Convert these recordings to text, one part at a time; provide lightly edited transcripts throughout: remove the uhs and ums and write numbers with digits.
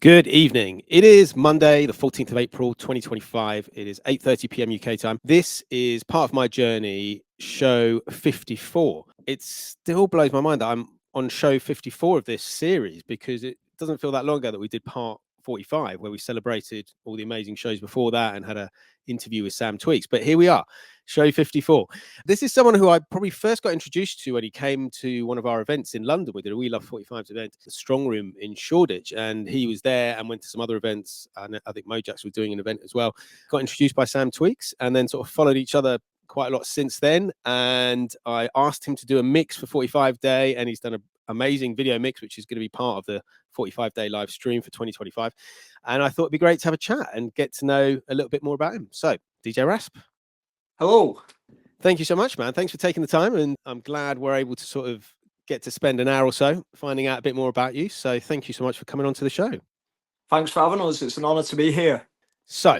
Good evening. It is Monday, the 14th of April, 2025. It is 8:30 p.m. UK time. This is part of my journey, show 54. It still blows my mind that I'm on show 54 of this series because it doesn't feel that long ago that we did part 45, where we celebrated all the amazing shows before that and had an interview with Sam Tweaks. But here we are, show 54. This is someone who I probably first got introduced to when he came to one of our events in London. We did a We Love 45's event, the Strong Room in Shoreditch, and he was there and went to some other events. And I think Mojax was doing an event as well. Got introduced by Sam Tweaks and then sort of followed each other quite a lot since then. And I asked him to do a mix for 45 Day, and he's done an amazing video mix, which is going to be part of the 45 Day live stream for 2025. And I thought it'd be great to have a chat and get to know a little bit more about him. So, DJ Rasp. Hello. Thank you so much, man. Thanks for taking the time. And I'm glad we're able to sort of get to spend an hour or so finding out a bit more about you. So thank you so much for coming onto the show. Thanks for having us. It's an honor to be here. So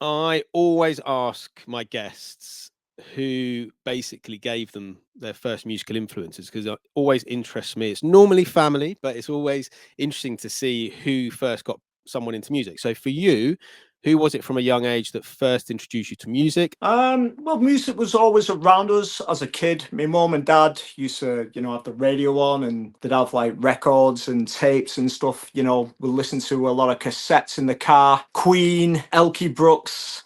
I always ask my guests who basically gave them their first musical influences, because it always interests me. It's normally family, but it's always interesting to see who first got someone into music. So for you, who was it from a young age that first introduced you to music? Well, music was always around us as a kid. My mum and dad used to, have the radio on, and they'd have like records and tapes and stuff. We'd listen to a lot of cassettes in the car. Queen, Elkie Brooks,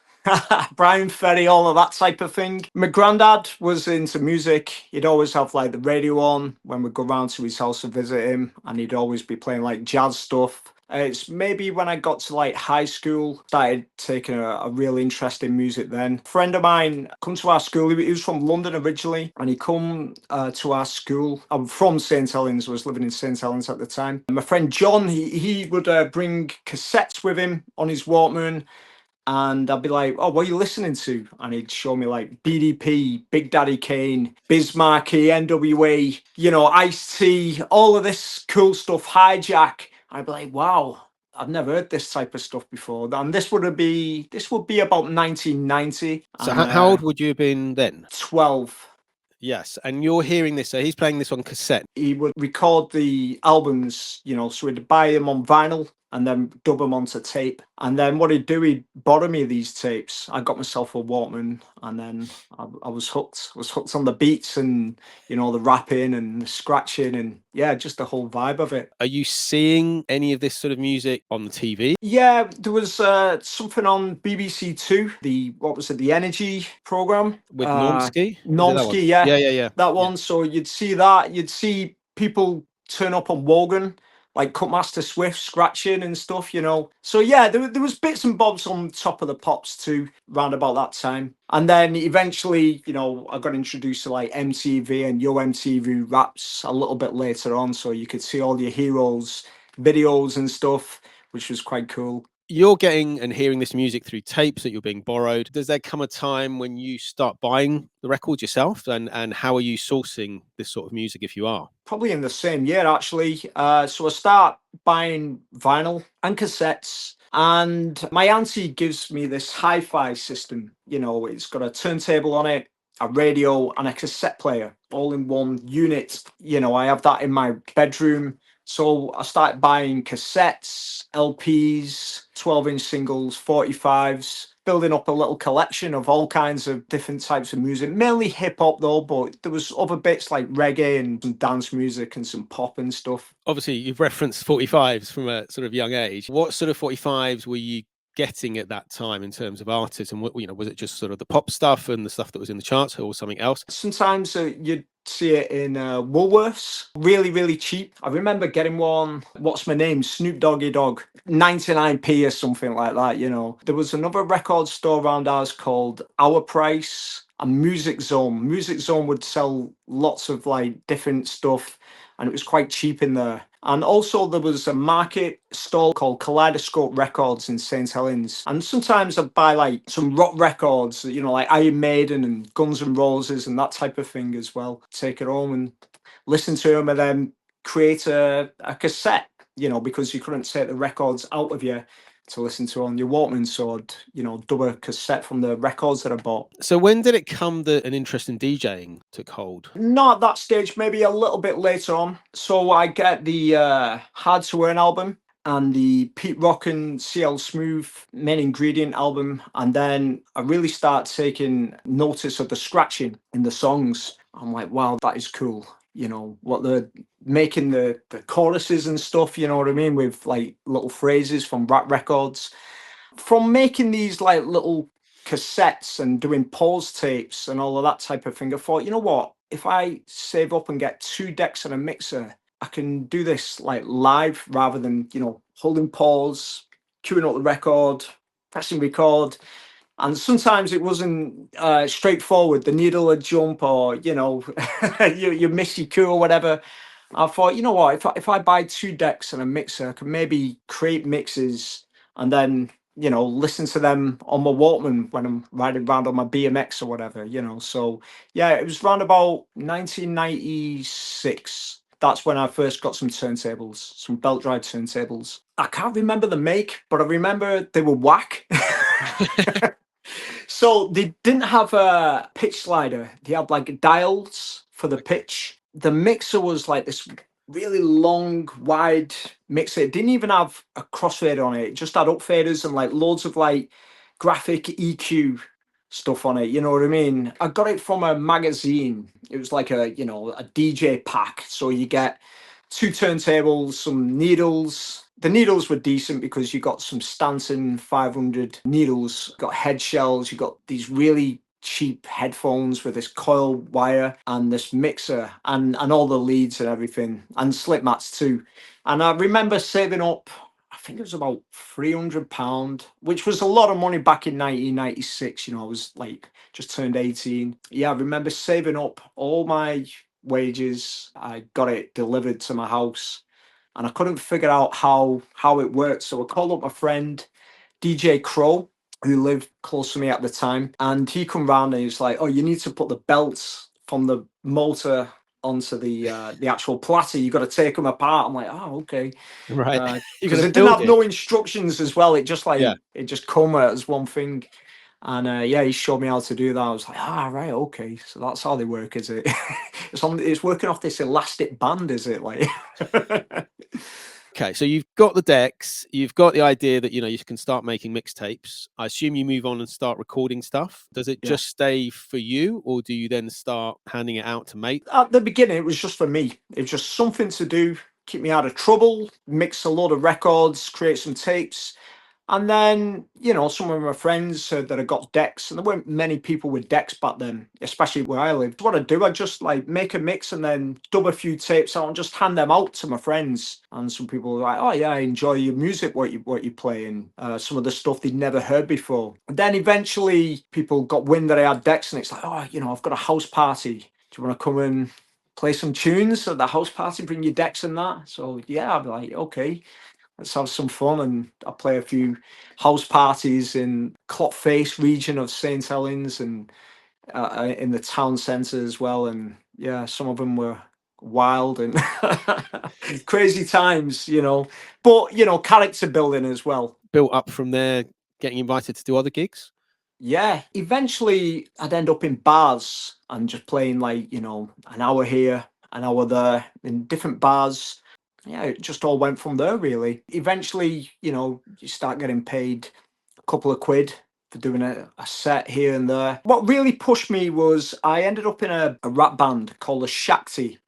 Brian Ferry, all of that type of thing. My granddad was into music. He'd always have like the radio on when we'd go round to his house to visit him, and he'd always be playing like jazz stuff. It's maybe when I got to like high school, started taking a real interest in music then. A friend of mine come to our school. He was from London originally, and he come to our school. I'm from St Helens. I was living in St Helens at the time. And my friend John, he would bring cassettes with him on his Walkman. And I'd be like, oh, what are you listening to? And he'd show me like BDP, Big Daddy Kane, Bismarcky, NWA, Ice-T, all of this cool stuff, Hijack. I'd be like, wow, I've never heard this type of stuff before. And this would be about 1990. So how old would you have been then? 12. Yes, and you're hearing this. So he's playing this on cassette. He would record the albums, so he'd buy them on vinyl and then dub them onto tape. And then what he'd do, he'd borrow me these tapes. I got myself a Walkman, and then I was hooked. I was hooked on the beats and, the rapping and the scratching and, yeah, just the whole vibe of it. Are you seeing any of this sort of music on the TV? Yeah, there was something on BBC Two, the Energy programme. With Normski? Normski, yeah. Yeah. That one. Yeah. So you'd see that. You'd see people turn up on Wogan, like Cutmaster Swift scratching and stuff, So yeah, there was bits and bobs on Top of the Pops too, round about that time. And then eventually, I got introduced to like MTV and Yo MTV Raps a little bit later on, so you could see all your heroes videos and stuff, which was quite cool. You're getting and hearing this music through tapes that you're being borrowed. Does there come a time when you start buying the records yourself? And how are you sourcing this sort of music if you are? Probably in the same year, actually. So I start buying vinyl and cassettes. And my auntie gives me this hi-fi system. It's got a turntable on it, a radio, and a cassette player all in one unit. I have that in my bedroom. So I started buying cassettes, LPs, 12-inch singles, 45s, building up a little collection of all kinds of different types of music, mainly hip-hop though, but there was other bits like reggae and some dance music and some pop and stuff. Obviously, you've referenced 45s from a sort of young age. What sort of 45s were you getting at that time in terms of artists, and what was it just sort of the pop stuff and the stuff that was in the charts, or something else? Sometimes you'd see it in Woolworths, really, really cheap. I remember getting one, what's my name, Snoop Doggy Dogg, 99p or something like that. There was another record store around ours called Our Price and Music Zone. Music Zone would sell lots of like different stuff, and it was quite cheap in there. And also there was a market stall called Kaleidoscope Records in St Helens. And sometimes I'd buy like some rock records, like Iron Maiden and Guns N' Roses and that type of thing as well. Take it home and listen to them, and then create a cassette, because you couldn't take the records out of you to listen to on your Walkman, so I'd, dub a cassette from the records that I bought. So when did it come that an interest in DJing took hold? Not at that stage, maybe a little bit later on. So I get the Hard to Earn album, and the Pete Rock and CL Smooth Main Ingredient album. And then I really start taking notice of the scratching in the songs. I'm like, wow, that is cool. You know, what they're making the choruses and stuff, you know what I mean? With like little phrases from rap records. From making these like little cassettes and doing pause tapes and all of that type of thing, I thought, you know what? If I save up and get 2 decks and a mixer, I can do this like live rather than, you know, holding pause, queuing up the record, pressing record. And sometimes it wasn't straightforward. The needle would jump, or you know, you miss your cue or whatever. I thought, you know what, if I buy 2 decks and a mixer, I can maybe create mixes and then, you know, listen to them on my Walkman when I'm riding around on my BMX or whatever, you know. So yeah, it was around about 1996. That's when I first got some turntables, some belt drive turntables. I can't remember the make, but I remember they were whack. So they didn't have a pitch slider. They had like dials for the pitch. The mixer was like this really long, wide mixer. It didn't even have a crossfader on it. It just had upfaders and like loads of like graphic EQ stuff on it. You know what I mean? I got it from a magazine. It was like a, you know, a DJ pack. So you get 2 turntables, some needles. The needles were decent because you got some Stanton 500 needles, got head shells, you got these really cheap headphones with this coil wire and this mixer and all the leads and everything, and slip mats too. And I remember saving up, I think it was about £300, which was a lot of money back in 1996. You know, I was like just turned 18. Yeah, I remember saving up all my wages. I got it delivered to my house and I couldn't figure out how it worked. So I called up my friend DJ Crow, who lived close to me at the time, and he come round and he was like, "Oh, you need to put the belts from the motor onto the actual platter. You got to take them apart." I'm like, "Oh, okay," Right. You're because going to it didn't build have it. no instructions as well. It just Yeah. like it just come as one thing. And yeah, he showed me how to do that. I was like, right, okay. So that's how they work, is it? It's working off this elastic band, is it? Like, Okay, so you've got the decks, you've got the idea that, you know, you can start making mixtapes. I assume you move on and start recording stuff. Does it yeah. just stay for you, or do you then start handing it out to mates? At the beginning, it was just for me. It was just something to do, keep me out of trouble, mix a lot of records, create some tapes. And then, you know, some of my friends that had got decks, and there weren't many people with decks back then, especially where I lived. What I do, I just like make a mix and then dub a few tapes out and just hand them out to my friends. And some people were like, "Oh yeah, I enjoy your music, what you play, and some of the stuff they'd never heard before." And then eventually, people got wind that I had decks, and it's like, "Oh, you know, I've got a house party. Do you want to come and play some tunes at the house party? Bring your decks and that." So yeah, I'd be like, "Okay, let's have some fun." And I play a few house parties in Clotface region of St Helens and in the town centre as well. And yeah, some of them were wild and crazy times, you know. But you know, character building as well. Built up from there, getting invited to do other gigs? Yeah, eventually I'd end up in bars and just playing like, you know, an hour here, an hour there in different bars. Yeah, it just all went from there really. Eventually, you know, you start getting paid a couple of quid for doing a set here and there. What really pushed me was I ended up in a rap band called the Shakti.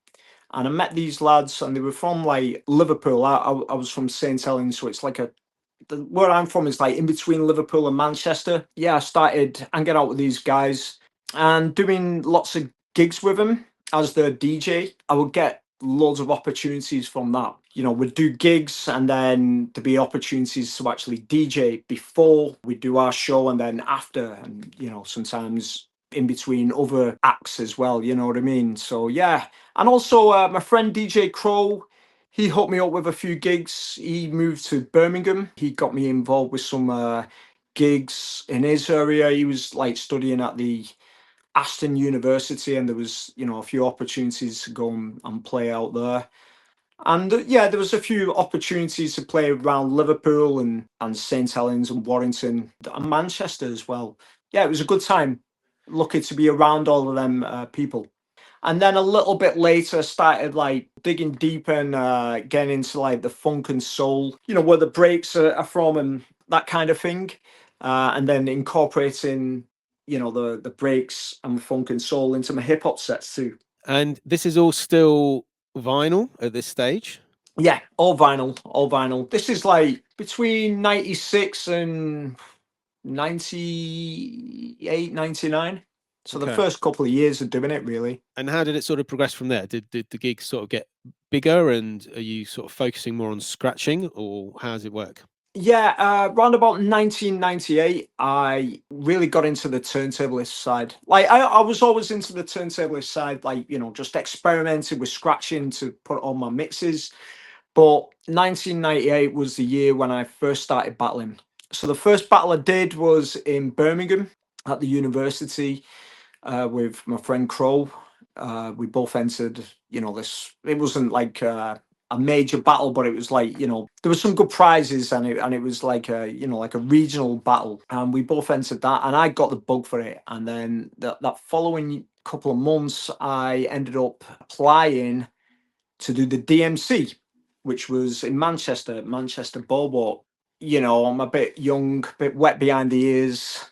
And I met these lads and they were from like Liverpool. I was from St Helens, so it's like where I'm from is like in between Liverpool and Manchester. Yeah, I started hanging out with these guys and doing lots of gigs with them as the DJ. I would get loads of opportunities from that. You know, we'd do gigs and then there'd be opportunities to actually DJ before we do our show and then after, and you know, sometimes in between other acts as well, you know what I mean? So yeah. And also my friend DJ Crow, he hooked me up with a few gigs. He moved to Birmingham. He got me involved with some gigs in his area. He was like studying at the Aston University, and there was, you know, a few opportunities to go and play out there. And yeah, there was a few opportunities to play around Liverpool and St Helens and Warrington and Manchester as well. Yeah, it was a good time. Lucky to be around all of them people. And then a little bit later, I started like digging deep and getting into like the funk and soul, where the breaks are from and that kind of thing. And then incorporating, the breaks and funk and soul into my hip hop sets too. And this is all still vinyl at this stage? Yeah, all vinyl, all vinyl. This is like between 96 and 98, 99. So the Okay. first couple of years of doing it, really. And how did it sort of progress from there? Did the gigs sort of get bigger, and are you sort of focusing more on scratching, or how does it work? Yeah, around about 1998, I really got into the turntablist side. Like, I was always into the turntablist side, like, just experimenting with scratching to put on my mixes. But 1998 was the year when I first started battling. So the first battle I did was in Birmingham at the university with my friend Crow. We both entered, this. It wasn't like a major battle, but it was like, there were some good prizes, and it was like a, like a regional battle, and we both entered that, and I got the bug for it. And then that following couple of months, I ended up applying to do the DMC, which was in Manchester Boardwalk. I'm a bit young, a bit wet behind the ears,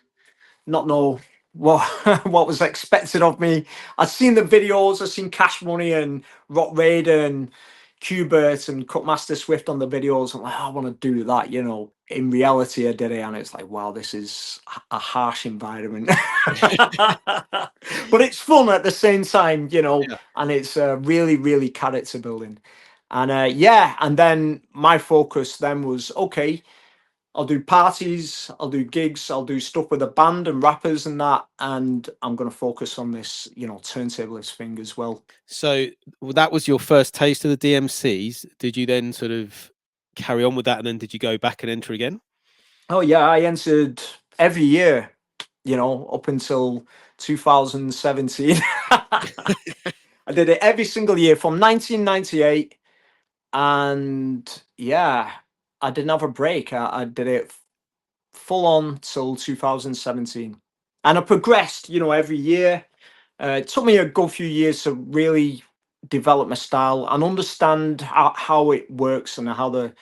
not know what what was expected of me. I'd seen the videos, I'd seen Cash Money and Rock Raider and Qbert and Cutmaster Swift on the videos. I'm like, I want to do that, In reality, I did it, and it's like, wow, this is a harsh environment. But it's fun at the same time, Yeah. and it's really, really character building. And yeah, and then my focus then was, okay, I'll do parties, I'll do gigs, I'll do stuff with a band and rappers and that, and I'm going to focus on this, turntablist thing as well. So that was your first taste of the DMCs. Did you then sort of carry on with that, and then did you go back and enter again? Oh yeah, I entered every year, up until 2017. I did it every single year from 1998, and yeah, I didn't have a break. I did it full on till 2017, and I progressed, every year. It took me a good few years to really develop my style and understand how it works and how the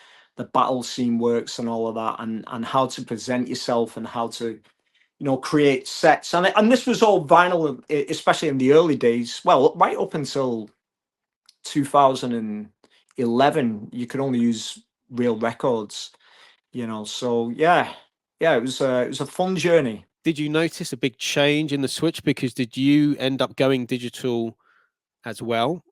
battle scene works and all of that, and how to present yourself and how to create sets. And this was all vinyl, especially in the early days. Well, right up until 2011, you could only use real records. So yeah, it was a fun journey. Did you notice a big change in the switch? Because did you end up going digital as well?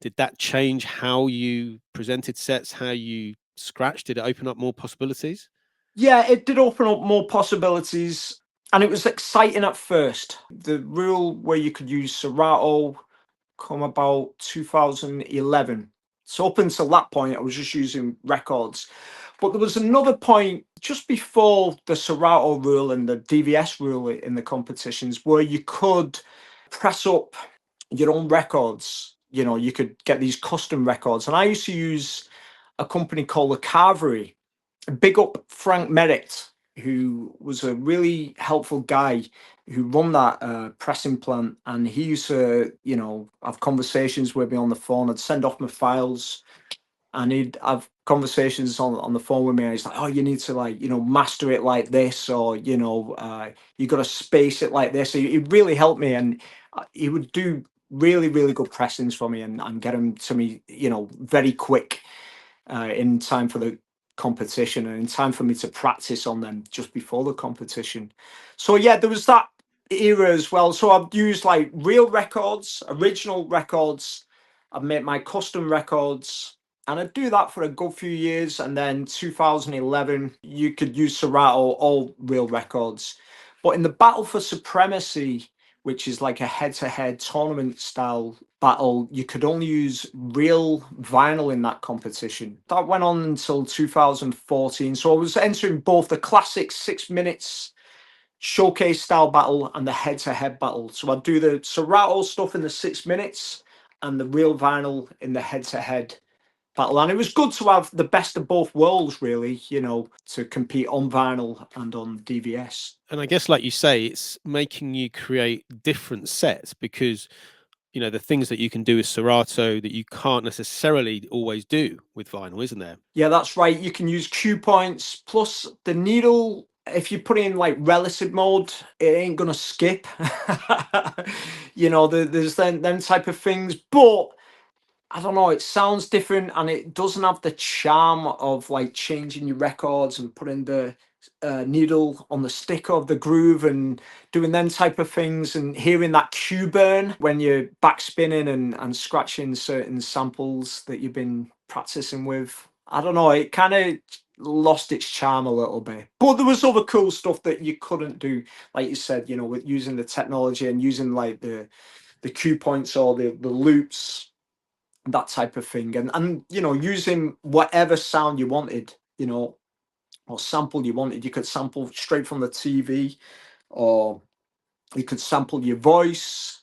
Did that change how you presented sets, how you scratched? Did it open up more possibilities? Yeah, it did open up more possibilities, and it was exciting at first. The rule where you could use Serato come about 2011. So up until that point, I was just using records. But there was another point just before the Serato rule and the DVS rule in the competitions where you could press up your own records. You could get these custom records. And I used to use a company called the Carvery. Big up Frank Merritt, who was a really helpful guy who run that pressing plant. And he used to, have conversations with me on the phone. I'd send off my files, and he'd have conversations on the phone with me. And he's like, oh, you need to, like, master it like this, or, you got to space it like this. So he really helped me, and he would do really, really good pressings for me, and get them to me, very quick, in time for the competition and in time for me to practice on them just before the competition. So yeah, there was that era as well. So I've used like real records, original records. I've made my custom records, and I do that for a good few years. And then 2011, you could use Serato, all real records. But in the battle for supremacy, which is like a head-to-head tournament style battle, you could only use real vinyl in that competition. That went on until 2014. So I was entering both the classic 6 minutes showcase style battle and the head-to-head battle. So I'd do the Serato stuff in the 6 minutes and the real vinyl in the head-to-head battle. And it was good to have the best of both worlds, really, to compete on vinyl and on DVS. And I guess, like you say, it's making you create different sets, because you know, the things that you can do with Serato that you can't necessarily always do with vinyl, isn't there? Yeah, that's right. You can use cue points plus the needle. If you put it in like relative mode, it ain't gonna skip. You know, there's them type of things, but I don't know, it sounds different and it doesn't have the charm of like changing your records and putting the needle on the stick of the groove and doing them type of things and hearing that cue burn when you're backspinning and scratching certain samples that you've been practicing with. I don't know, it kind of lost its charm a little bit. But there was other cool stuff that you couldn't do, like you said, you know, with using the technology and using like the cue points or the loops, that type of thing, and you know, using whatever sound you wanted, you know, or sample you wanted. You could sample straight from the TV, or you could sample your voice.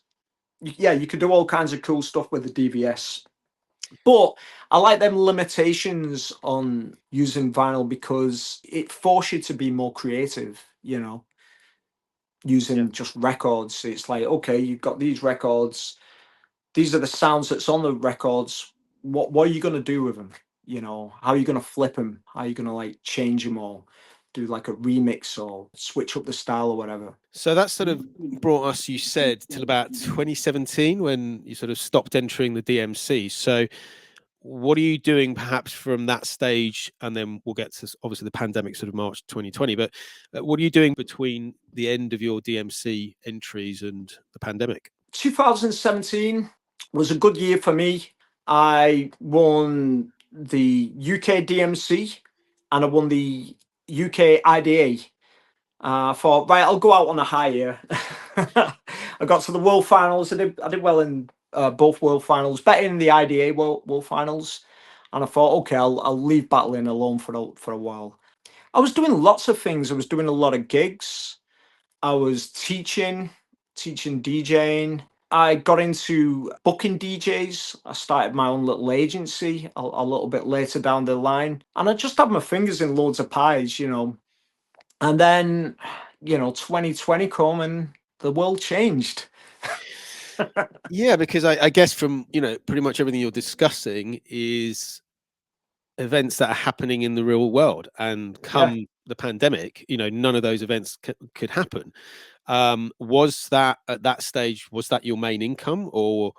Yeah, you could do all kinds of cool stuff with the DVS. But I like them limitations on using vinyl because it forces you to be more creative, you know, Yeah. using just records. It's like, okay, you've got these records, these are the sounds that's on the records. What are you going to do with them? You know, how are you going to flip them? How are you going to like change them or do like a remix or switch up the style or whatever? So that sort of brought us, you said, till about 2017 when you sort of stopped entering the DMC. So what are you doing perhaps from that stage? And then we'll get to obviously the pandemic, sort of March 2020. But what are you doing between the end of your DMC entries and the pandemic? 2017 was a good year for me. I won the UK DMC and I won the UK IDA. I thought, right, I'll go out on a high here. I got to the World Finals. I did well in both World Finals, better in the IDA World Finals. And I thought, okay, I'll leave battling alone for a while. I was doing lots of things. I was doing a lot of gigs. I was teaching DJing. I got into booking DJs. I started my own little agency a little bit later down the line. And I just had my fingers in loads of pies, you know. And then, you know, 2020 come and the world changed. Yeah, because I guess from, you know, pretty much everything you're discussing is events that are happening in the real world, and Yeah. come the pandemic, you know, none of those events could happen. Was that at that stage, was that your main income? Or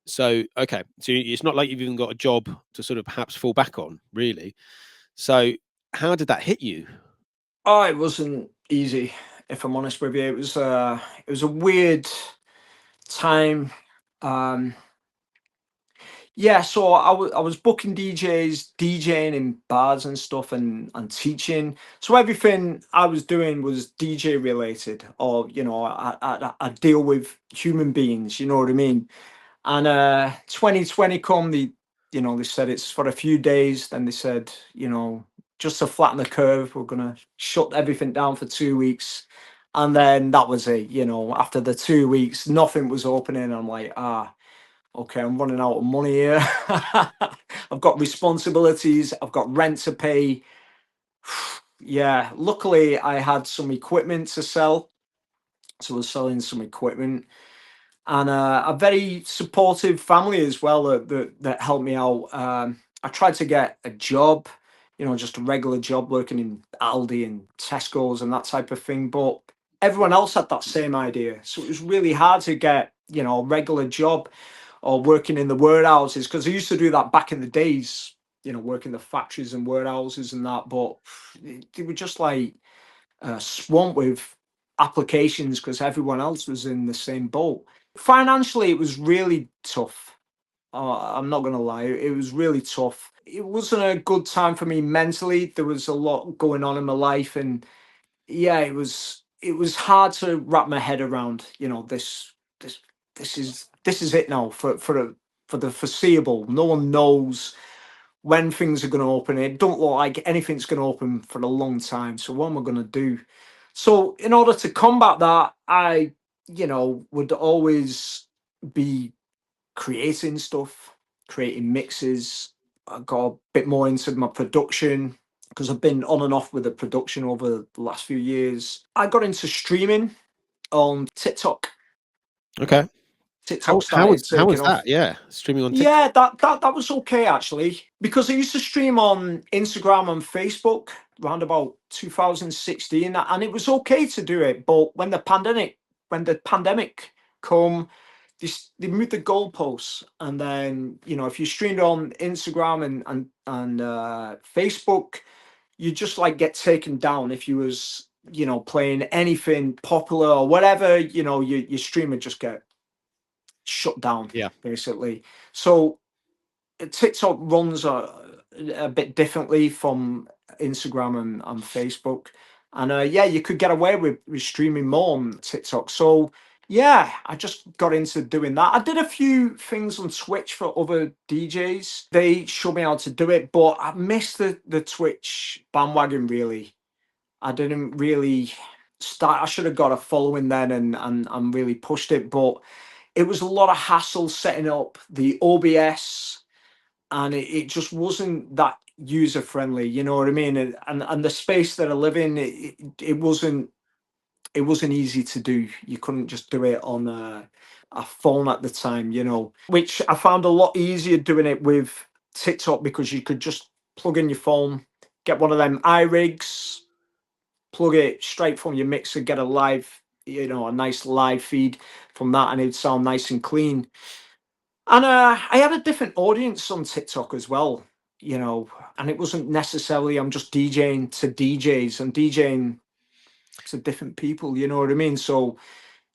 so okay, so it's not like you've even got a job to sort of perhaps fall back on, really. So how did that hit you? Oh, it wasn't easy, if I'm honest with you. It was a weird time. Um Yeah, so I was booking DJs, DJing in bars and stuff, and teaching. So everything I was doing was DJ related, or you know, I deal with human beings. You know what I mean? And 2020 come, you know, they said it's for a few days. Then they said, you know, just to flatten the curve, we're gonna shut everything down for 2 weeks, and then that was it. You know, after the 2 weeks, nothing was opening. I'm like, ah, okay, I'm running out of money here. I've got responsibilities. I've got rent to pay. Yeah, luckily I had some equipment to sell. So I was selling some equipment, and a very supportive family as well that helped me out. I tried to get a job, you know, just a regular job working in Aldi and Tesco's and that type of thing. But everyone else had that same idea. So it was really hard to get, you know, a regular job or working in the warehouses, because I used to do that back in the days, you know, working the factories and warehouses and that. But they were just like swamped with applications because everyone else was in the same boat. Financially, it was really tough. I'm not going to lie, it was really tough. It wasn't a good time for me mentally. There was a lot going on in my life, and yeah, it was hard to wrap my head around. You know, this this is it now for the foreseeable. No one knows when things are going to open. It don't look like anything's going to open for a long time. So what am I going to do? So in order to combat that, I, you know, would always be creating stuff, creating mixes. I got a bit more into my production because I've been on and off with the production over the last few years. I got into streaming on TikTok. Okay. TikTok started How taking was off. that? Yeah, streaming on TikTok. Yeah, that was okay actually, because I used to stream on Instagram and Facebook around about 2016, and it was okay to do it. But when the pandemic come, they moved the goalposts, and then if you streamed on Instagram and Facebook, you just like get taken down if you was playing anything popular or whatever. Your stream would just get shut down Yeah. basically. So TikTok runs a bit differently from Instagram and Facebook, and yeah, you could get away with streaming more on TikTok. So yeah, I just got into doing that. I did a few things on Twitch for other DJs. They showed me how to do it, but I missed the Twitch bandwagon really. I didn't really start. I should have got a following then and really pushed it, but it was a lot of hassle setting up the OBS, and it just wasn't that user friendly. You know what I mean? And the space that I live in, it wasn't easy to do. You couldn't just do it on a phone at the time, which I found a lot easier doing it with TikTok, because you could just plug in your phone, get one of them iRigs, plug it straight from your mixer, get a live, a nice live feed from that, and it'd sound nice and clean. And I had a different audience on TikTok as well, and it wasn't necessarily I'm just DJing to DJs. I'm DJing to different people, you know what I mean? So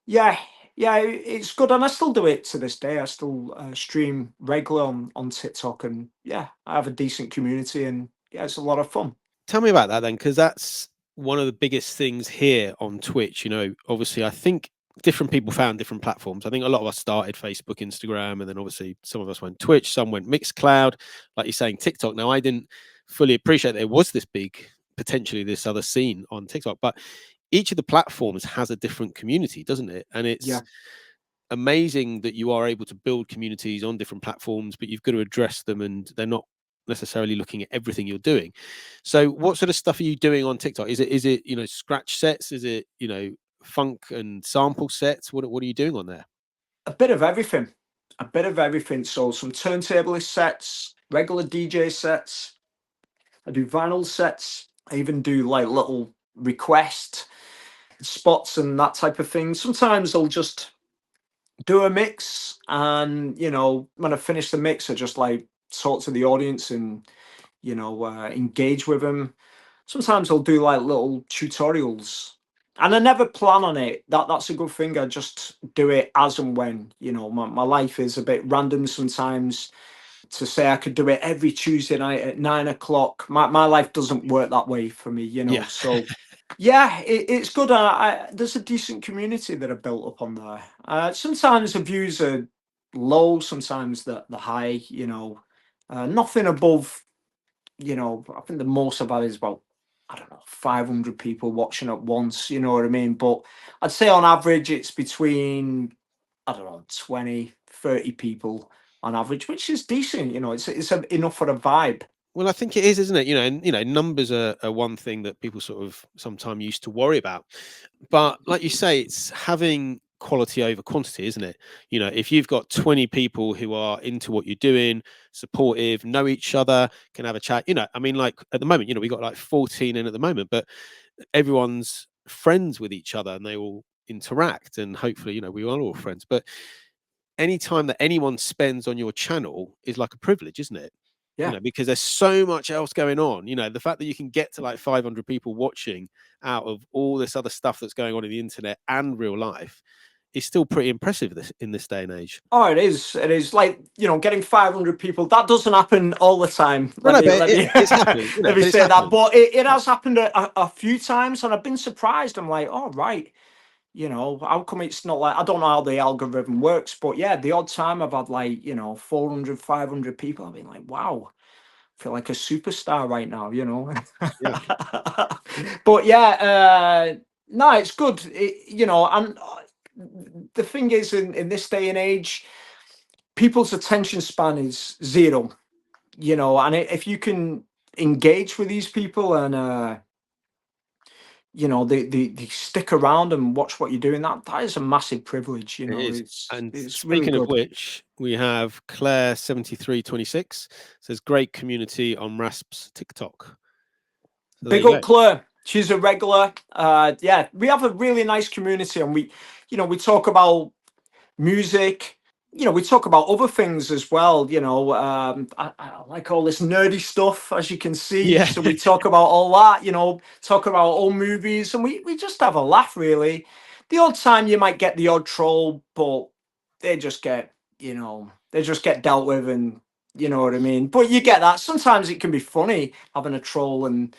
yeah, it's good, and I still do it to this day. I still stream regular on TikTok, and yeah, I have a decent community, and yeah, it's a lot of fun. Tell me about that then, because that's one of the biggest things here on Twitch. Obviously, I think different people found different platforms. I think a lot of us started Facebook, Instagram, and then obviously some of us went Twitch, some went Mixcloud, like you're saying, TikTok. Now, I didn't fully appreciate there was this big, potentially this other scene on TikTok, but each of the platforms has a different community, doesn't it? And it's amazing that you are able to build communities on different platforms, but you've got to address them, and they're not necessarily looking at everything you're doing. So what sort of stuff are you doing on TikTok? Is it scratch sets? Is it funk and sample sets? What are you doing on there? A bit of everything. So some turntable sets, regular DJ sets. I do vinyl sets. I even do like little request spots and that type of thing. Sometimes I'll just do a mix, and when I finish the mix, I just like talk to the audience and engage with them. Sometimes I'll do like little tutorials, and I never plan on it. That's a good thing. I just do it as and when. My life is a bit random sometimes. To say I could do it every Tuesday night at 9 o'clock, my life doesn't work that way for me. Yeah. So yeah, it's good. There's a decent community that I built up on there. Sometimes the views are low, sometimes the high. Nothing above. I think the most I've had is about, I don't know, 500 people watching at once. You know what I mean? But I'd say on average it's between, I don't know, 20, 30 people on average, which is decent. It's enough for a vibe. Well, I think it is, isn't it? And numbers are one thing that people sort of sometimes used to worry about. But like you say, it's having quality over quantity, isn't it? If you've got 20 people who are into what you're doing, supportive, know each other, can have a chat, I mean, like at the moment, we got like 14 in at the moment, but everyone's friends with each other and they all interact, and hopefully, we are all friends. But any time that anyone spends on your channel is like a privilege, isn't it? Yeah. Because there's so much else going on. The fact that you can get to like 500 people watching out of all this other stuff that's going on in the internet and real life is still pretty impressive in this day and age. Oh, it is. It is like, getting 500 people. That doesn't happen all the time. It's happening. Let me say that. But it has happened a few times, and I've been surprised. I'm like, oh, right. How come it's not like, I don't know how the algorithm works, but yeah, the odd time I've had like, 400, 500 people, I've been like, wow, I feel like a superstar right now, Yeah. But yeah, no, it's good. And the thing is, in this day and age, people's attention span is zero, and if you can engage with these people and, you know, they stick around and watch what you're doing. That is a massive privilege, you It know. is. And It's really speaking of good. which, we have Claire7326 says great community on Rasp's TikTok. So there Big you up go. Claire. She's a regular. Yeah, we have a really nice community, and we talk about music. We talk about other things as well. I like all this nerdy stuff, as you can see. Yeah. So we talk about all that. Talk about old movies, and we just have a laugh. Really, the odd time you might get the odd troll, but they just get dealt with, and you know what I mean. But you get that. Sometimes it can be funny having a troll and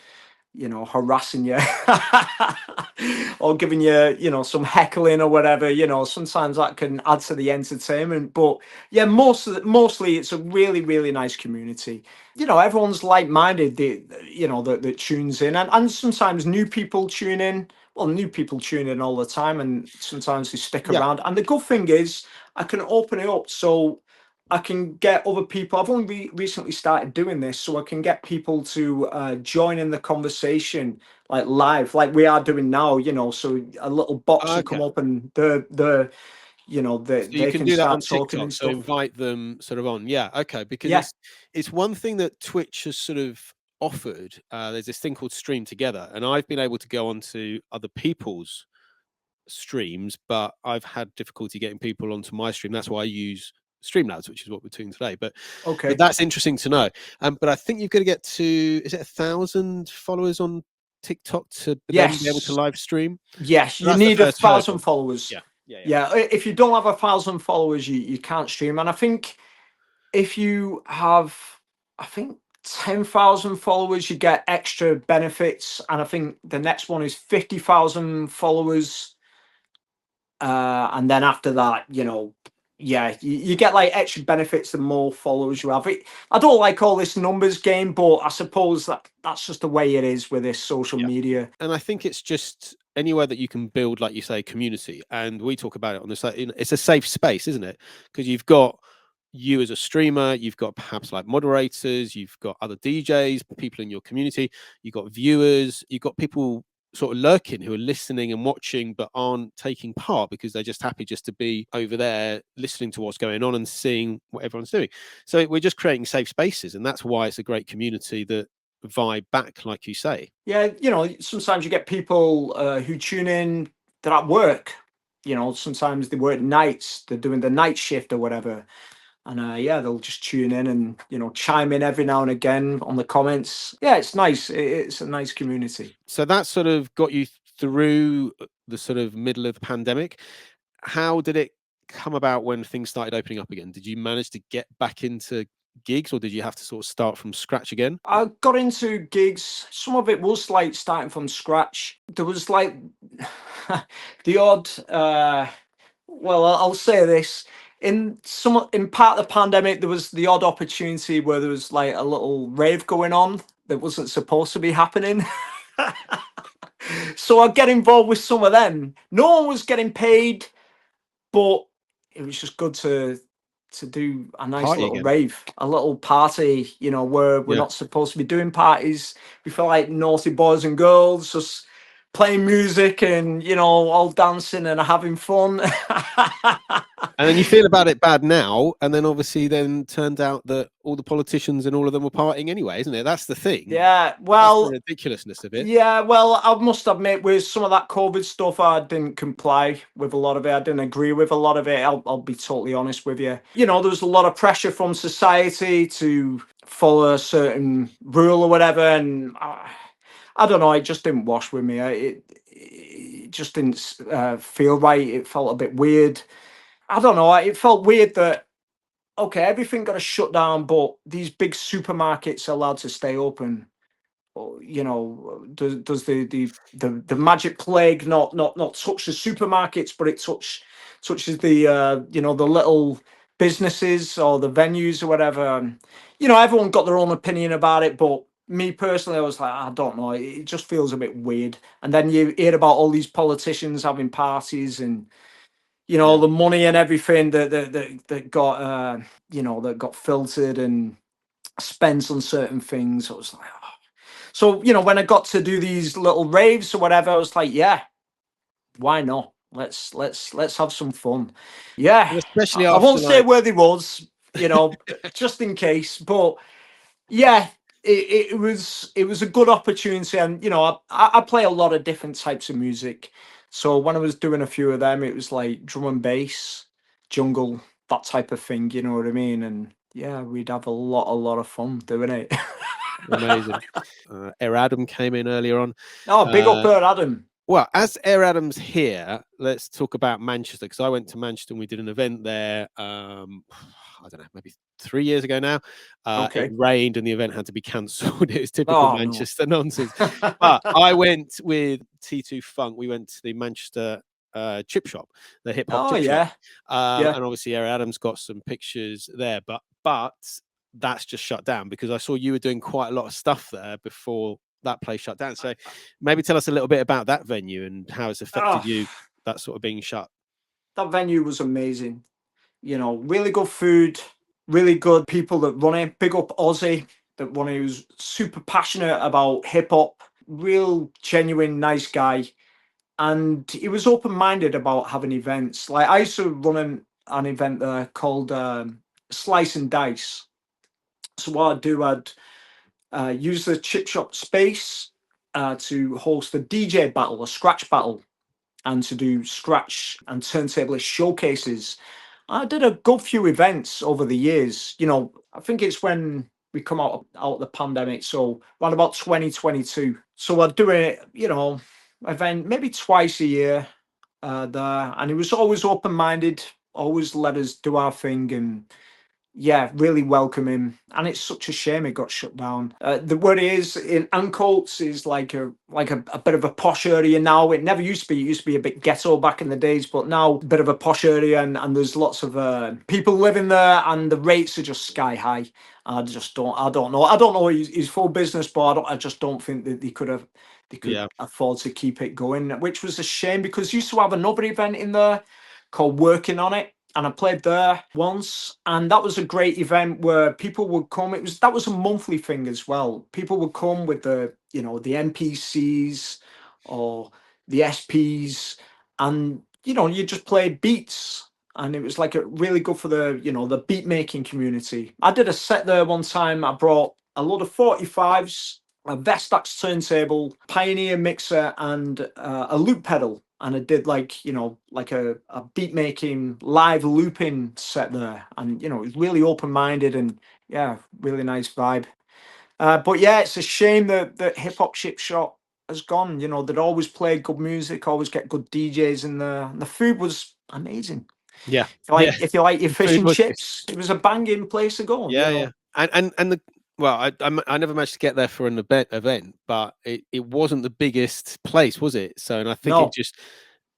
harassing you or giving you, some heckling or whatever. Sometimes that can add to the entertainment. But yeah, mostly it's a really, really nice community. Everyone's like-minded, that tunes in, and sometimes new people tune in. Well, new people tune in all the time, and sometimes they stick Yeah. around. And the good thing is, I can open it up so I can get other people. I've only recently started doing this, so I can get people to join in the conversation, like live, like we are doing now. So a little box will come Okay. up, and So you they can can do that on start talking TikTok. and So stuff. invite them sort of on. Yeah. Okay. Because Yeah. it's one thing that Twitch has sort of offered. There's this thing called Stream Together, and I've been able to go onto other people's streams, but I've had difficulty getting people onto my stream. That's why I use Streamlabs, which is what we're doing today. But Okay. that's interesting to know. But I think you've got to get to, is it 1,000 followers on TikTok to then be able to Yes. live stream? Yes. So You that's the need first 1,000 hurdle. followers. Yeah. Yeah. Yeah. If you don't have 1,000 followers, you can't stream. And I think if you have, I think 10,000 followers, you get extra benefits. And I think the next one is 50,000 followers. And then after that, yeah, you get like extra benefits the more followers you have. I don't like all this numbers game, but I suppose that's just the way it is with this social media. And I think it's just anywhere that you can build, like you say, community. And we talk about it on the site. It's a safe space, isn't it? Because you've got you as a streamer, you've got perhaps like moderators, you've got other DJs, people in your community, you've got viewers, you've got people sort of lurking who are listening and watching but aren't taking part because they're just happy just to be over there listening to what's going on and seeing what everyone's doing. So we're just creating safe spaces, and that's why it's a great community that vibe back, like you say. Yeah, sometimes you get people who tune in, they're at work. Sometimes they work nights, they're doing the night shift or whatever. And yeah, they'll just tune in and chime in every now and again on the comments. Yeah, it's nice. It's a nice community. So that sort of got you through the sort of middle of the pandemic. How did it come about when things started opening up again? Did you manage to get back into gigs, or did you have to sort of start from scratch again? I got into gigs. Some of it was like starting from scratch. There was like the odd. Well, I'll say this: in part of the pandemic, there was the odd opportunity where there was like a little rave going on that wasn't supposed to be happening. So I'd get involved with some of them. No one was getting paid, but it was just good to do a nice Party little again. rave, a little party, where we're Yeah. not supposed to be doing parties. We feel like naughty boys and girls just playing music and, all dancing and having fun. And then you feel about it bad now, and then obviously then turned out that all the politicians and all of them were partying anyway, isn't it? That's the thing. Yeah, That's the well, ridiculousness of it. yeah, well, I must admit, with some of that COVID stuff, I didn't comply with a lot of it. I didn't agree with a lot of it. I'll be totally honest with you. There was a lot of pressure from society to follow a certain rule or whatever, and I don't know. It just didn't wash with me. It just didn't feel right. It felt a bit weird. I don't know. It felt weird that okay, everything got to shut down, but these big supermarkets are allowed to stay open. Or, does the magic plague not touch the supermarkets, but it touches the little businesses or the venues or whatever. Everyone got their own opinion about it, but me personally, I was like, I don't know, it just feels a bit weird. And then you hear about all these politicians having parties and the money and everything that got that got filtered and spent on certain things. I was like, oh. So, you know, when I got to do these little raves or whatever, I was like, yeah, why not? Let's have some fun. Yeah. And especially I after won't say like, where they was, you know, just in case. But yeah, it was a good opportunity. And you know, I play a lot of different types of music. So when I was doing a few of them, it was like drum and bass, jungle, that type of thing, you know what I mean? And yeah, we'd have a lot of fun doing it. amazing. Air Adam came in earlier on. Oh, big up Uh, there, Adam. Well, as Air Adam's here, let's talk about Manchester, because I went to Manchester and we did an event there. I don't know, maybe 3 years ago now. It Okay. rained and the event had to be cancelled. It was typical Oh no. Manchester nonsense. But I went with T2 Funk. We went to the Manchester chip shop, the hip hop Oh chip shop, yeah. Yeah. and obviously Air Adam's got some pictures there. But that's just shut down because I saw you were doing quite a lot of stuff there before that place shut down. So maybe tell us a little bit about that venue and how it's affected Oh, you, that sort of being shut. that venue was amazing. You know, really good food, really good people that run it. Big up Ozzy, that run it, who's super passionate about hip hop, real genuine nice guy. And he was open minded about having events. Like I used to run an event there called Slice and Dice. So what I'd do, I'd use the chip shop space to host a DJ battle, a scratch battle, and to do scratch and turntablist showcases. I did a good few events over the years. You know, I think it's when we come out of the pandemic, so around about 2022. So I'd do a, you know, event maybe twice a year there, and he was always open minded, always let us do our thing, and yeah, really welcome him. And it's such a shame it got shut down. The word is in Ancoats is like a bit of a posh area now. It never used to be. It used to be a bit ghetto back in the days, but now a bit of a posh area, and there's lots of people living there, and the rates are just sky high. I don't know. I don't know his full business, but I just don't think that they could Yeah. afford to keep it going, which was a shame because used to have another event in there called Working on It, and I played there once, and that was a great event where people would come. That was a monthly thing as well. People would come with the NPCs or the SPs, and you just play beats, and it was like a really good for the beat making community. I did a set there one time. I brought a lot of 45s, a Vestax turntable, Pioneer mixer, and a loop pedal. And I did like a beat making live looping set there, and it was really open minded and yeah, really nice vibe. But yeah, it's a shame that hip hop chip shop has gone. They'd always play good music, always get good DJs in there, and the food was amazing. Yeah. Like Yeah. if you like your The fish food and was good. chips, it was a banging place to go. Yeah, yeah. And the well, I never managed to get there for an event, but it wasn't the biggest place, was it? So, and I think it No, just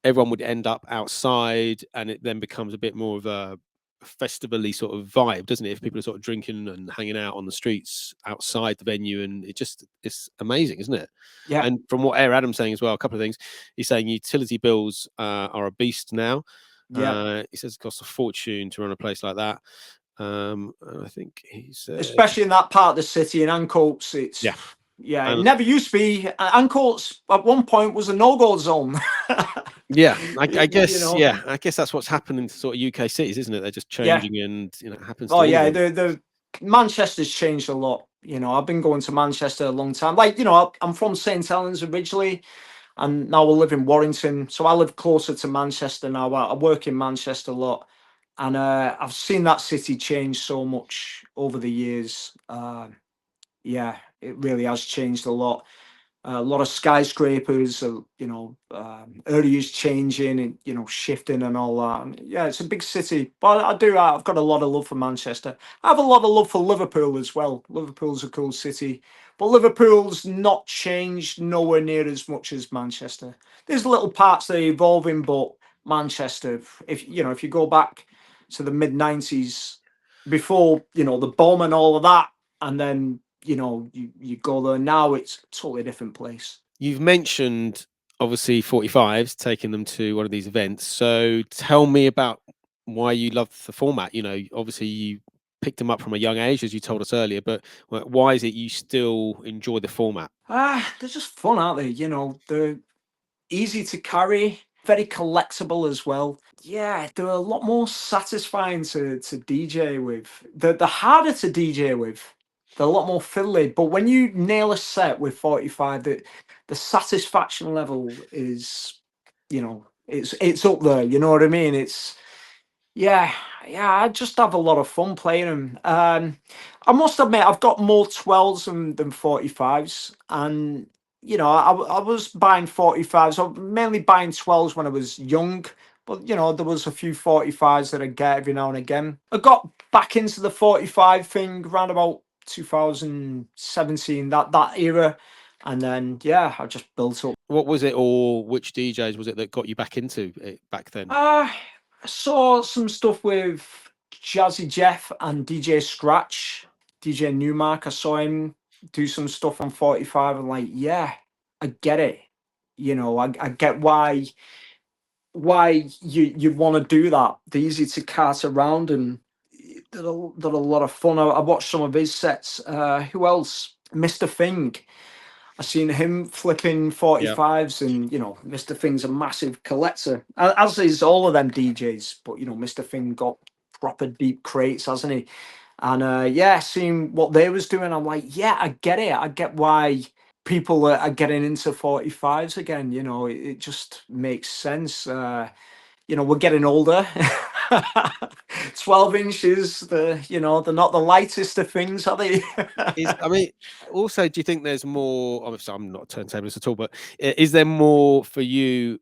everyone would end up outside, and it then becomes a bit more of a festivally sort of vibe, doesn't it? If people are sort of drinking and hanging out on the streets outside the venue, and it's amazing, isn't it? yeah, And from what Air Adam's saying as well, a couple of things. He's saying utility bills are a beast now. yeah. He says it costs a fortune to run a place like that. And I think he said, Especially in that part of the city in Ancoats, yeah, it and never used to be. Ancoats at one point was a no-go zone. yeah, I you guess, know, yeah, I guess that's what's happening to sort of UK cities, isn't it? They're just yeah. changing, and it happens to Oh all of yeah, them. the Manchester's changed a lot. I've been going to Manchester a long time. Like, I'm from St Helens originally, and now I live in Warrington. So I live closer to Manchester now. I work in Manchester a lot, and I've seen that city change so much over the years. Yeah, it really has changed a lot. A lot of skyscrapers, areas changing and shifting and all that. And yeah, it's a big city, but I've got a lot of love for Manchester. I have a lot of love for Liverpool as well. Liverpool's a cool city, but Liverpool's not changed nowhere near as much as Manchester. There's little parts that are evolving, but Manchester, if you go back to the mid 90s, before the bomb and all of that, and then you go there now, it's a totally different place. You've mentioned obviously 45s, taking them to one of these events. So tell me about why you love the format. Obviously picked them up from a young age, as you told us earlier, but why is it you still enjoy the format? They're just fun, aren't they? You know, they're easy to carry, very collectible as well. Yeah, they're a lot more satisfying to DJ with. They're harder to DJ with. They're a lot more fiddly. But when you nail a set with 45, the satisfaction level is, you know, it's up there. You know what I mean? It's yeah, I just have a lot of fun playing them. I must admit, I've got more 12s than 45s, and you know, I was buying 45s. I was mainly buying 12s when I was young, but you know, there was a few 45s that I get every now and again. I got back into the 45 thing around about 2017, that era, and then yeah, I just built up. What was it, or which DJs was it that got you back into it back then? I saw some stuff with Jazzy Jeff and DJ Scratch, DJ Newmark. I saw him do some stuff on 45. I'm like, yeah, I get it. You know, I get why you want to do that. They're easy to cart around and they're a lot of fun. I watched some of his sets. Who else? Mr. Thing. I seen him flipping 45s, and you know, Mr. Thing's a massive collector, as is all of them DJs. But you know, Mr. Thing got proper deep crates, hasn't he? And yeah, seeing what they was doing, I'm like, yeah, I get it. I get why people are getting into 45s again. You know, it just makes sense. You know, we're getting older. 12 inches, they're not the lightest of things, are they? I mean, also, do you think there's more? Obviously, I'm not a turntablist at all, but is there more for you?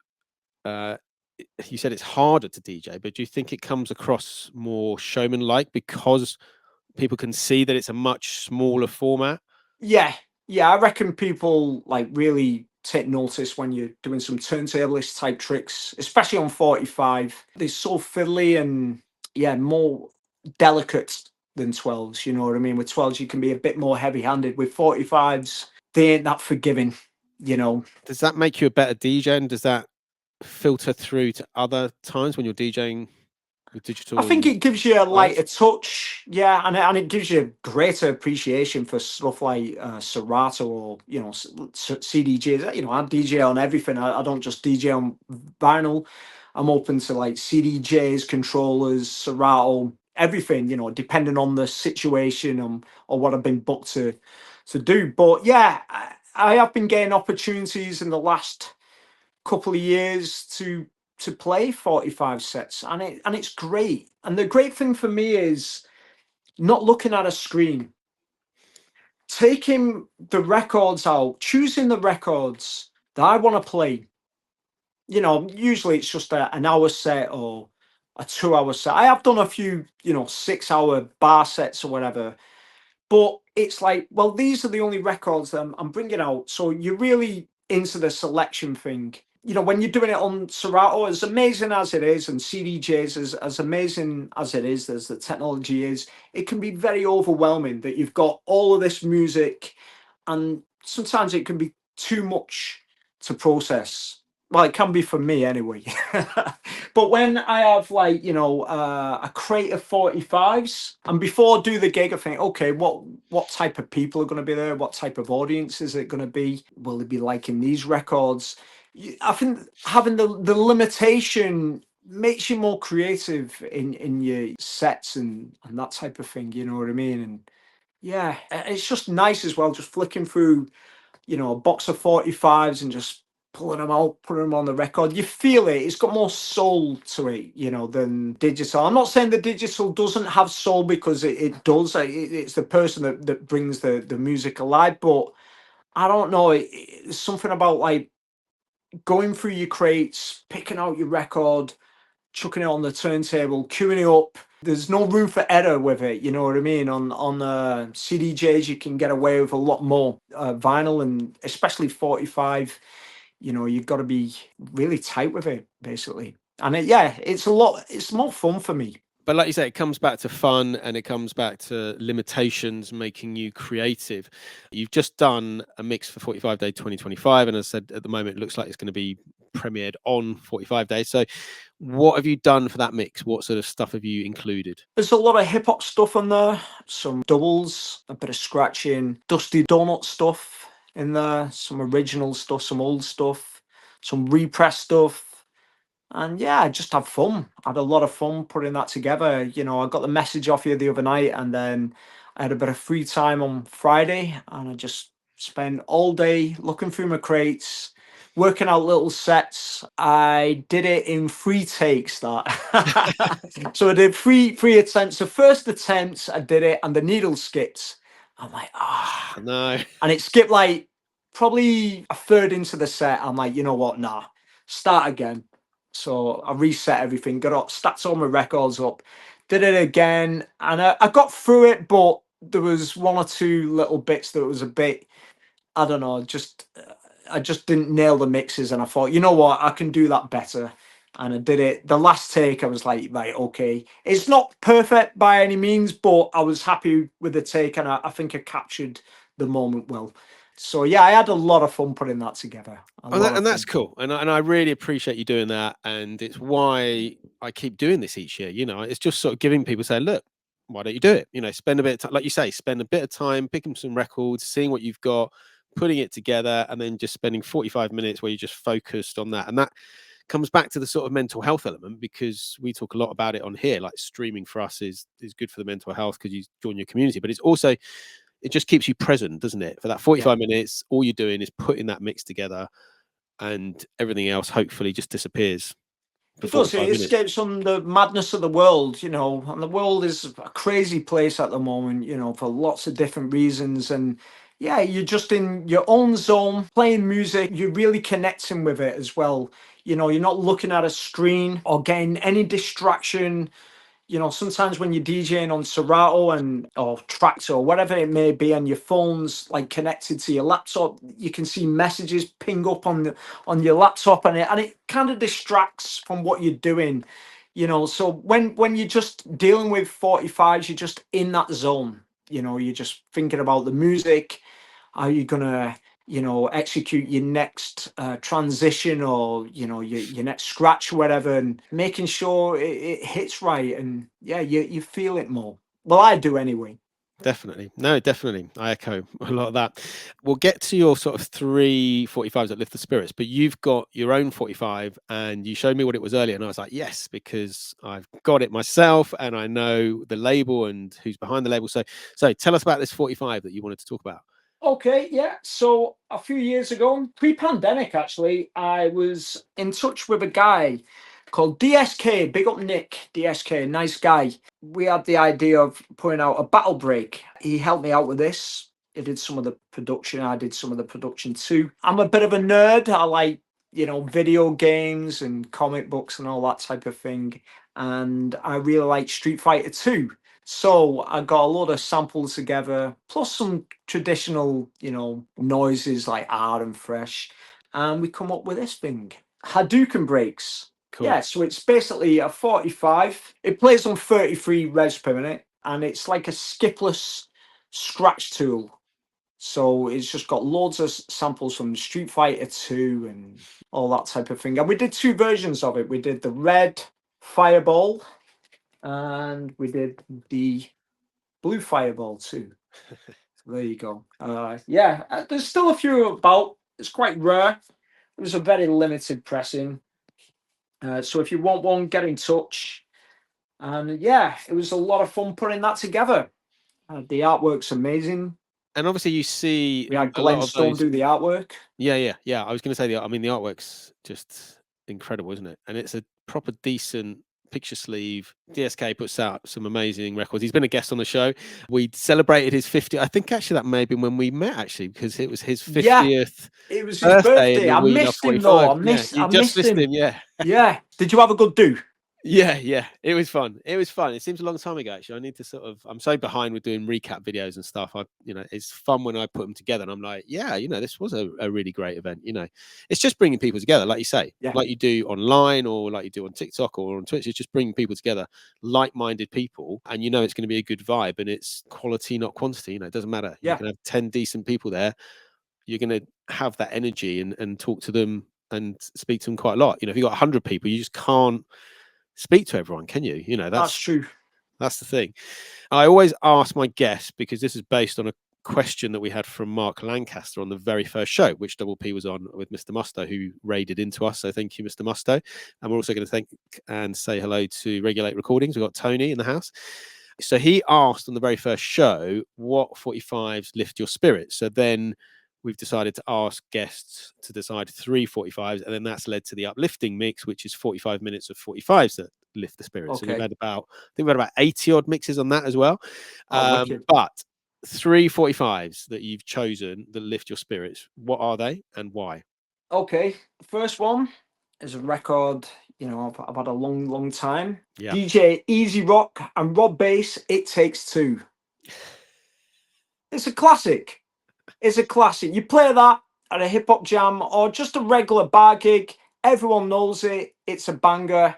You said it's harder to DJ, but do you think it comes across more showman-like because people can see that it's a much smaller format? Yeah, I reckon people like really take notice when you're doing some turntablist type tricks, especially on 45. They're so fiddly and yeah, more delicate than 12s. You know what I mean? With 12s, you can be a bit more heavy-handed. With 45s, they ain't that forgiving. You know. Does that make you a better DJ, and does that filter through to other times when you're DJing with digital? I think it gives you a wires? lighter touch, yeah, and it gives you greater appreciation for stuff like Serato or you know CDJs. You know, I DJ on everything. I don't just DJ on vinyl. I'm open to like CDJs, controllers, Serato, everything. You know, depending on the situation or what I've been booked to do. But yeah, I have been getting opportunities in the last couple of years to play 45 sets, and it's great. And the great thing for me is not looking at a screen, taking the records out, choosing the records that I want to play. You know, usually it's just an hour set or a 2 hour set. I have done a few, you know, 6 hour bar sets or whatever, but it's like, well, these are the only records that I'm bringing out. So you're really into the selection thing. You know, when you're doing it on Serato, as amazing as it is, and CDJs, as amazing as it is, as the technology is, it can be very overwhelming that you've got all of this music, and sometimes it can be too much to process. Well, it can be for me anyway. But when I have like, you know, a crate of 45s, and before I do the gig, I think, okay, what type of people are going to be there? What type of audience is it going to be? Will they be liking these records? I think having the limitation makes you more creative in your sets and that type of thing. You know what I mean? And yeah, it's just nice as well, just flicking through, you know, a box of 45s and just pulling them out, putting them on the record. You feel it. It's got more soul to it, you know, than digital. I'm not saying the digital doesn't have soul, because it does. It's the person that brings the music alive. But I don't know. It's something about like going through your crates, picking out your record, chucking it on the turntable, queuing it up. There's no room for error with it, you know what I mean? On CDJs, you can get away with a lot more. Vinyl, and especially 45, you know, you've got to be really tight with it, basically. And yeah, it's more fun for me. But like you say, it comes back to fun, and it comes back to limitations making you creative. You've just done a mix for 45 Day 2025, and as I said, at the moment, it looks like it's going to be premiered on 45 Days. So what have you done for that mix? What sort of stuff have you included? There's a lot of hip hop stuff on there, some doubles, a bit of scratching, Dusty Donut stuff in there, some original stuff, some old stuff, some repress stuff. And yeah, I just had fun. I had a lot of fun putting that together. You know, I got the message off you the other night, and then I had a bit of free time on Friday, and I just spent all day looking through my crates, working out little sets. I did it in 3 takes. That so I did three attempts. The first attempt I did it, and the needle skipped. I'm like, ah, No. and it skipped like probably a third into the set. I'm like, you know what? Nah, start again. So I reset everything, got up, stacked all my records up, did it again, and I got through it, but there was one or two little bits that was a bit, I don't know, just I just didn't nail the mixes, and I thought, you know what, I can do that better. And I did it. The last take, I was like, right, okay. It's not perfect by any means, but I was happy with the take, and I think I captured the moment well. So yeah, I had a lot of fun putting that together. And that's cool. And I really appreciate you doing that. And it's why I keep doing this each year. You know, it's just sort of giving people saying, look, why don't you do it? You know, spend a bit of time, like you say, spend a bit of time picking some records, seeing what you've got, putting it together, and then just spending 45 minutes where you're just focused on that. And that comes back to the sort of mental health element, because we talk a lot about it on here. Like streaming for us is good for the mental health because you join your community, but it's also, it just keeps you present, doesn't it? For that 45 minutes, all you're doing is putting that mix together, and everything else hopefully just disappears. It does. It escapes from the madness of the world, you know, and the world is a crazy place at the moment, you know, for lots of different reasons. And yeah, you're just in your own zone playing music. You're really connecting with it as well. You know, you're not looking at a screen or getting any distraction. You know, sometimes when you're DJing on Serato and or Tractor or whatever it may be, and your phone's like connected to your laptop, you can see messages ping up on your laptop, and it kind of distracts from what you're doing. You know, so when you're just dealing with 45s, you're just in that zone. You know, you're just thinking about the music. Are you gonna, you know, execute your next transition, or you know, your next scratch or whatever, and making sure it hits right, and yeah, you feel it more. Well, I do anyway. Definitely. No, definitely. I echo a lot of that. We'll get to your sort of 345s that lift the spirits, but you've got your own 45, and you showed me what it was earlier. And I was like, yes, because I've got it myself and I know the label and who's behind the label. So tell us about this 45 that you wanted to talk about. Okay, yeah. So a few years ago, pre-pandemic actually, I was in touch with a guy called DSK. Big up Nick, DSK, nice guy. We had the idea of putting out a battle break. He helped me out with this. He did some of the production. I did some of the production too. I'm a bit of a nerd. I like, you know, video games and comic books and all that type of thing. And I really like Street Fighter 2. So I got a lot of samples together, plus some traditional, you know, noises like hard and fresh. And we come up with this thing. Hadouken breaks. Cool. Yeah, so it's basically a 45. It plays on 33 res per minute, and it's like a skipless scratch tool. So it's just got loads of samples from Street Fighter 2 and all that type of thing. And we did 2 versions of it. We did the red fireball, and we did the blue fireball too. So there you go. Yeah, there's still a few about. It's quite rare. It was a very limited pressing. So if you want one, get in touch. And yeah, it was a lot of fun putting that together. The artwork's amazing. And obviously you see We had Glenn Stone do the artwork. Yeah. I was going to say, I mean, the artwork's just incredible, isn't it? And it's a proper decent picture sleeve. DSK puts out some amazing records. He's been a guest on the show. We celebrated his 50th. I think actually that may have been when we met, actually, because it was his 50th. Yeah, it was his birthday. I missed him though. I missed him. Yeah. Yeah. Did you have a good do? Yeah, it was fun. It seems a long time ago, actually. I need to I'm so behind with doing recap videos and stuff. It's fun when I put them together and I'm like, yeah, this was a really great event. It's just bringing people together, like you say, like you do online or like you do on TikTok or on Twitch. It's just bringing people together, like-minded people, and it's going to be a good vibe, and it's quality, not quantity. It doesn't matter. You can have 10 decent people there. You're going to have that energy and talk to them and speak to them quite a lot. You know, if you've got 100 people, you just can't speak to everyone, can you? You know, That's true. That's the thing. I always ask my guests, because this is based on a question that we had from Mark Lancaster on the very first show, which Double P was on with Mr. Musto, who raided into us. So thank you, Mr. Musto. And we're also going to thank and say hello to Regulate Recordings. We've got Tony in the house. So he asked on the very first show, what 45s lift your spirits? So then we've decided to ask guests to decide 3 45s, and then that's led to the uplifting mix, which is 45 minutes of 45s that lift the spirits. Okay. So we've had about, I think we've had about 80 odd mixes on that as well. But 3 45s that you've chosen that lift your spirits, what are they and why? Okay, first one is a record, you know, I've had a long time. Yeah. DJ Easy Rock and Rob Bass, It Takes Two. It's a classic. It's a classic. You play that at a hip hop jam or just a regular bar gig, everyone knows it. It's a banger.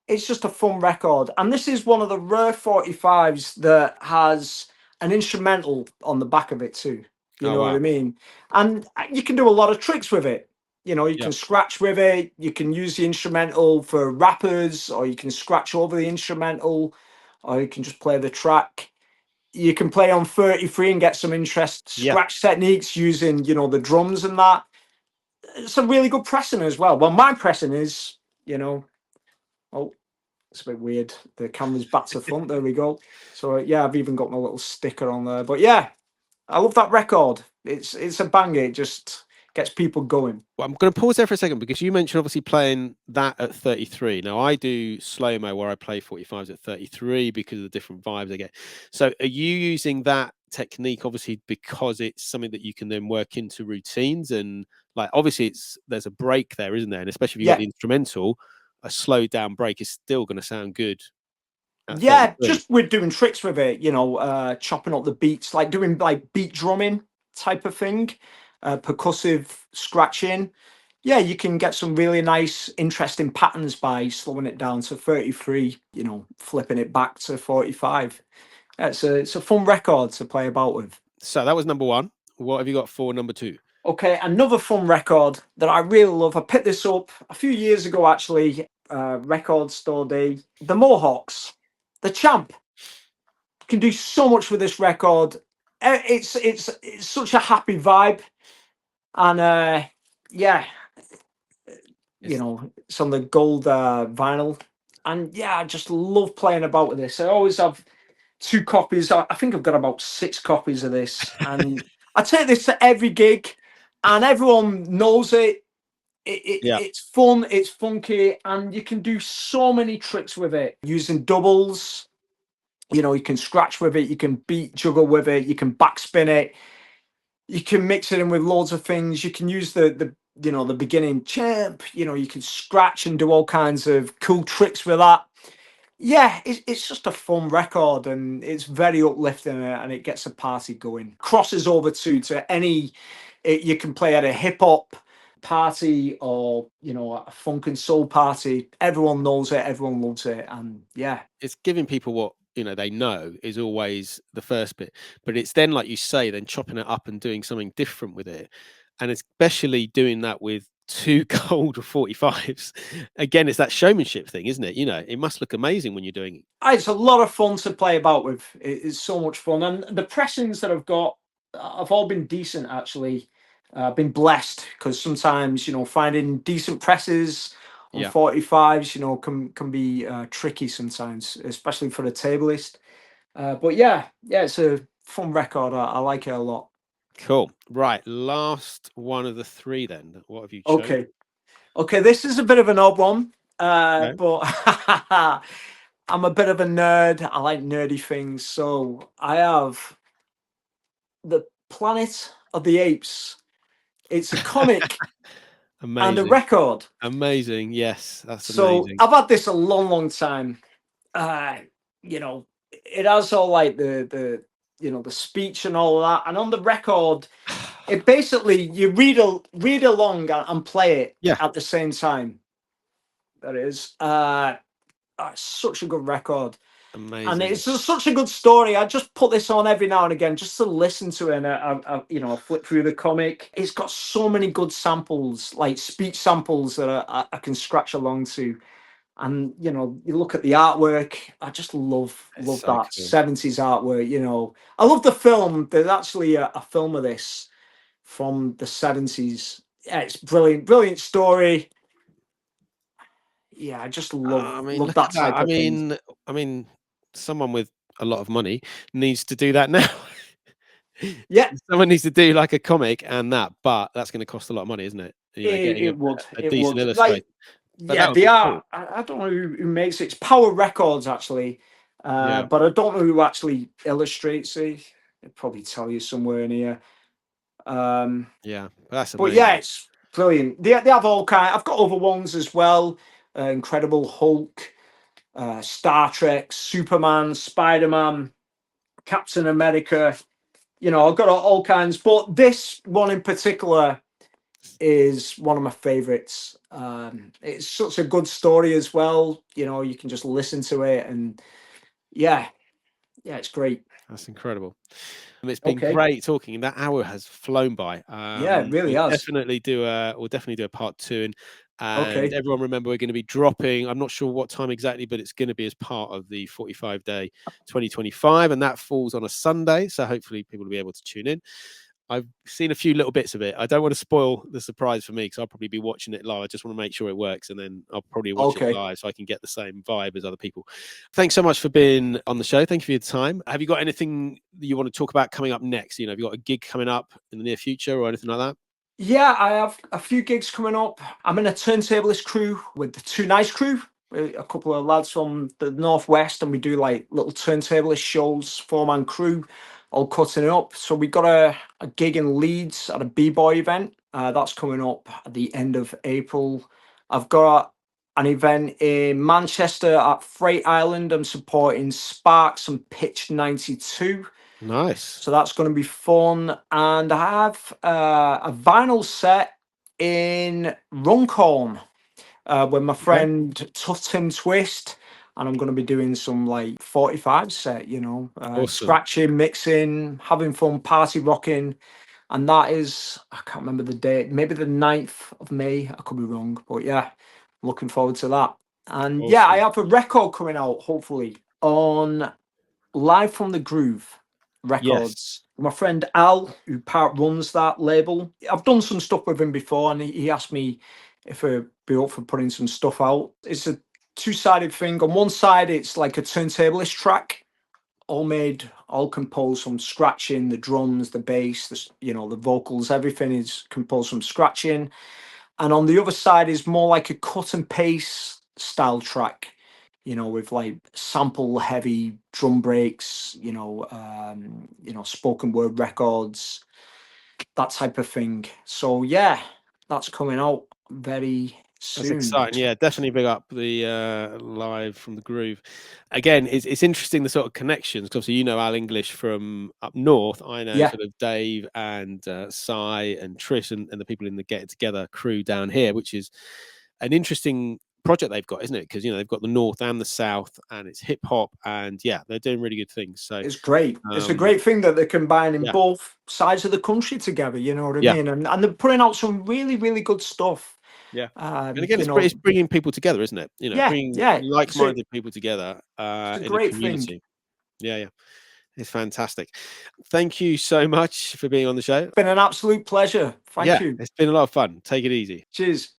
It's just a fun record. And this is one of the rare 45s that has an instrumental on the back of it too. You know what I mean? And you can do a lot of tricks with it. You know, you can scratch with it. You can use the instrumental for rappers, or you can scratch over the instrumental, or you can just play the track. You can play on 33 and get some scratch techniques using, you know, the drums and that. It's a really good pressing as well. Well, my pressing is, you know, oh, it's a bit weird. The camera's back to front. There we go. So yeah, I've even got my little sticker on there. But yeah, I love that record. It's a banger. It just gets people going. Well, I'm going to pause there for a second, because you mentioned obviously playing that at 33. Now I do slow-mo where I play 45s at 33 because of the different vibes I get. So are you using that technique obviously because it's something that you can then work into routines, and like obviously there's a break there, isn't there? And especially if you've got the instrumental, a slowed down break is still going to sound good. Yeah, just we're doing tricks with it, you know, chopping up the beats, like doing like beat drumming type of thing, percussive scratching. Yeah, you can get some really nice, interesting patterns by slowing it down to 33, you know, flipping it back to 45. Yeah, it's a fun record to play about with. So that was number one. What have you got for number two? Okay, another fun record that I really love. I picked this up a few years ago, actually. Record store day. The Mohawks, the Champ. You can do so much with this record. It's such a happy vibe, and yeah, you know, it's on the gold vinyl, and yeah, I just love playing about with this. I always have 2 copies. I think I've got about 6 copies of this, and I take this to every gig, and everyone knows it. It's fun, it's funky, and you can do so many tricks with it using doubles. You know, you can scratch with it, you can beat juggle with it, you can backspin it, you can mix it in with loads of things. You can use the you know, the beginning champ. You know, you can scratch and do all kinds of cool tricks with that. Yeah, it's just a fun record, and it's very uplifting, and it gets a party going. Crosses over to any. You can play at a hip hop party, or you know, a funk and soul party. Everyone knows it, everyone loves it, and yeah, it's giving people what, you know, they know is always the first bit, but it's then, like you say, then chopping it up and doing something different with it, and especially doing that with 2 gold 45s. Again, it's that showmanship thing, isn't it? You know, it must look amazing when you're doing it. It's a lot of fun to play about with. It's so much fun, and the pressings that I've got have all been decent, actually. I've been blessed, because sometimes, you know, finding decent presses on 45s, you know, can be tricky sometimes, especially for a tableist. But yeah, it's a fun record. I like it a lot. Cool. Right, last one of the 3 then. What have you chosen? Okay, this is a bit of an odd one, but I'm a bit of a nerd. I like nerdy things, so I have the Planet of the Apes. It's a comic and a record. Amazing. Yes, that's so amazing. I've had this a long time. You know, it has all like the you know, the speech and all of that, and on the record, it basically, you read along and play it at the same time. That is such a good record. And Amazing. it's just such a good story. I just put this on every now and again just to listen to it. And I flip through the comic. It's got so many good samples, like speech samples that I can scratch along to. And you look at the artwork. I just love It's so that cool. 70s artwork. I love the film. There's actually a film of this from the 70s. Yeah, it's brilliant story. Yeah, I just I love mean, love look at that that. type of thing. I mean, someone with a lot of money needs to do that now. Yeah, Someone needs to do like a comic and that, but that's going to cost a lot of money, isn't it? Getting it would. a It decent would. illustrator. But Yeah, that would they be are. cool. I don't know who makes it. It's Power Records actually, Yeah. but I don't know who actually illustrates it. They'll probably tell you somewhere in here. Yeah, that's But yeah, amazing. it's brilliant. They have all kind. I've got other ones as well. Incredible Hulk, Star Trek, Superman, Spider-Man, Captain America. I've got all kinds. But this one in particular is one of my favorites. It's such a good story as well. You can just listen to it, and yeah, it's great. That's incredible. It's been Okay. great talking. That hour has flown by. Yeah, it really We'll has. definitely do a part two, and Okay. everyone remember we're going to be dropping. I'm not sure what time exactly, but it's going to be as part of the 45-day 2025, and that falls on a Sunday. So hopefully people will be able to tune in. I've seen a few little bits of it. I don't want to spoil the surprise for me because I'll probably be watching it live. I just want to make sure it works, and then I'll probably watch it Okay. live so I can get the same vibe as other people. Thanks so much for being on the show. Thank you for your time. Have you got anything that you want to talk about coming up next? Have you got a gig coming up in the near future or anything like that? Yeah, I have a few gigs coming up. I'm in a turntablist crew with the Two Nice crew, a couple of lads from the Northwest, and we do like little turntablist shows, 4-man crew, all cutting it up. So we got a gig in Leeds at a b-boy event. That's coming up at the end of April. I've got an event in Manchester at Freight Island. I'm supporting Sparks and Pitch 92. Nice. So that's going to be fun. And I have a vinyl set in Runcorn with my friend Tough Tim Twist. And I'm going to be doing some like 45 set, Awesome. scratching, mixing, having fun, party rocking. And that is, I can't remember the date, maybe the 9th of May. I could be wrong. But yeah, looking forward to that. And yeah, I Awesome. have a record coming out, hopefully, on Live from the Groove Yes. Records. My friend Al, who part runs that label, I've done some stuff with him before, and he asked me if I'd be up for putting some stuff out. It's a two-sided thing. On one side, it's like a turntablist track, all composed from scratching. The drums, the bass, the vocals, everything is composed from scratching. And on the other side is more like a cut and paste style track, with like sample heavy drum breaks, spoken word records, that type of thing. So yeah, that's coming out very That's soon. exciting. Yeah, definitely big up the Live from the Groove. Again, it's interesting the sort of connections. 'Cause obviously, Al English from up north. I know Yeah. sort of Dave and Cy and Trish and the people in the Get It Together crew down here, which is an interesting project they've got, isn't it? Because they've got the north and the south, and it's hip hop, and yeah, they're doing really good things. So It's great. It's a great thing that they're combining yeah. both sides of the country together, you know what I Yeah. mean? And they're putting out some really, really good stuff. Yeah. And again, it's bringing people together, isn't it? Bringing yeah, like-minded people together it's a in a great community. thing. Yeah. It's fantastic. Thank you so much for being on the show. Been an absolute pleasure. Thank you. It's been a lot of fun. Take it easy. Cheers.